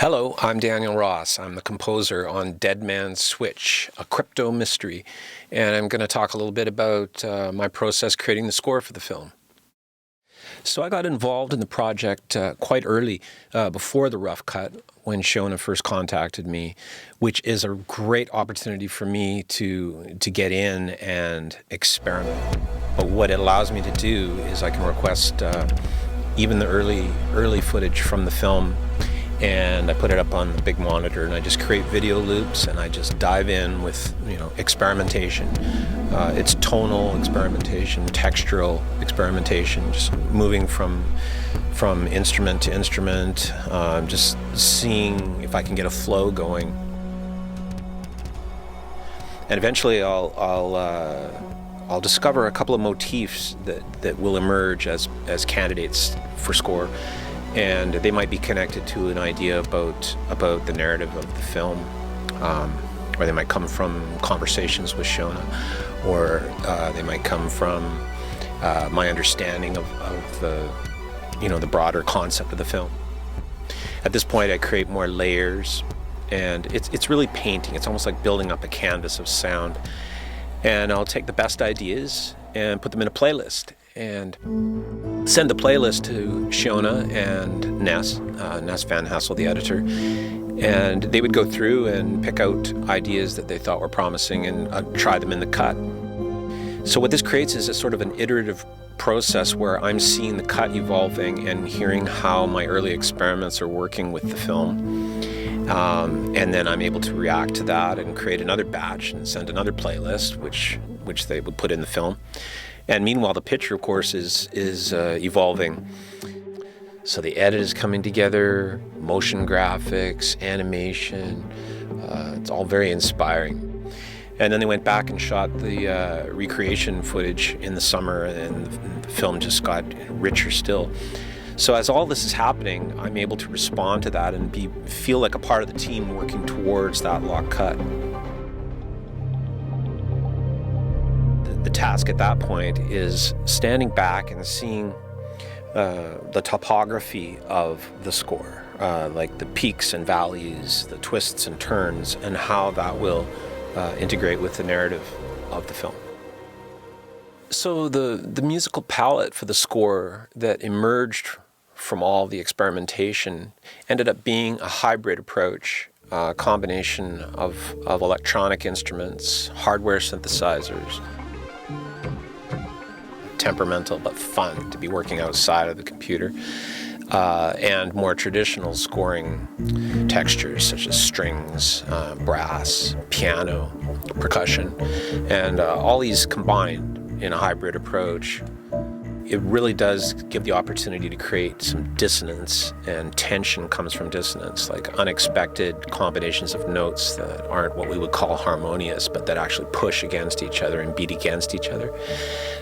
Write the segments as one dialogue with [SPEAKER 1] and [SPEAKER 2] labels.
[SPEAKER 1] Hello, I'm Daniel Ross. I'm the composer on Dead Man's Switch, a crypto mystery, and I'm going to talk a little bit about my process creating the score for the film. So I got involved in the project quite early, before the rough cut, when Shona first contacted me, which is a great opportunity for me to get in and experiment. But what it allows me to do is I can request even the early footage from the film, and I put it up on the big monitor, and I just create video loops, and I just dive in with experimentation. It's tonal experimentation, textural experimentation, just moving from instrument to instrument, just seeing if I can get a flow going. And eventually I'll discover a couple of motifs that will emerge as candidates for score. And they might be connected to an idea about the narrative of the film, or they might come from conversations with Shona, or they might come from my understanding of the broader concept of the film. At this point, I create more layers, and it's really painting. It's almost like building up a canvas of sound. And I'll take the best ideas and put them in a playlist, and send the playlist to Shona and Ness Van Hassel, the editor, and they would go through and pick out ideas that they thought were promising and try them in the cut. So what this creates is a sort of an iterative process where I'm seeing the cut evolving and hearing how my early experiments are working with the film. And then I'm able to react to that and create another batch and send another playlist, which they would put in the film. And meanwhile, the picture, of course, is evolving. So the edit is coming together, motion graphics, animation. It's all very inspiring. And then they went back and shot the recreation footage in the summer, and the film just got richer still. So as all this is happening, I'm able to respond to that and feel like a part of the team working towards that lock cut. The task at that point is standing back and seeing the topography of the score, like the peaks and valleys, the twists and turns, and how that will integrate with the narrative of the film. So the musical palette for the score that emerged from all the experimentation ended up being a hybrid approach, a combination of electronic instruments, hardware synthesizers, temperamental but fun to be working outside of the computer, and more traditional scoring textures such as strings, brass, piano, percussion, and all these combined in a hybrid approach. It really does give the opportunity to create some dissonance, and tension comes from dissonance, like unexpected combinations of notes that aren't what we would call harmonious, but that actually push against each other and beat against each other.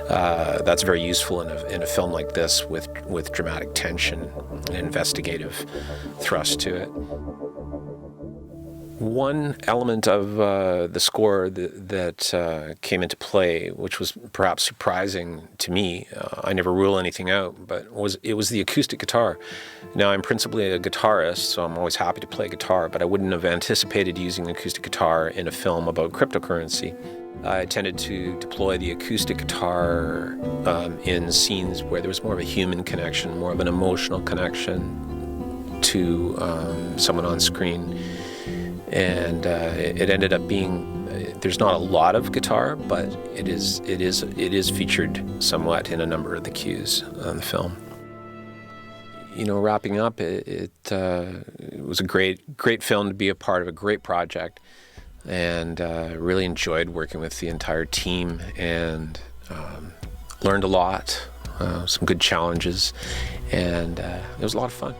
[SPEAKER 1] That's very useful in a film like this with dramatic tension and investigative thrust to it. One element of the score that came into play, which was perhaps surprising to me, I never rule anything out, but it was the acoustic guitar. Now, I'm principally a guitarist, so I'm always happy to play guitar, but I wouldn't have anticipated using acoustic guitar in a film about cryptocurrency. I tended to deploy the acoustic guitar in scenes where there was more of a human connection, more of an emotional connection to someone on screen. And it ended up being, there's not a lot of guitar, but it is featured somewhat in a number of the cues on the film. Wrapping up, it was a great film to be a part of, a great project, and really enjoyed working with the entire team, and learned a lot, some good challenges, and it was a lot of fun.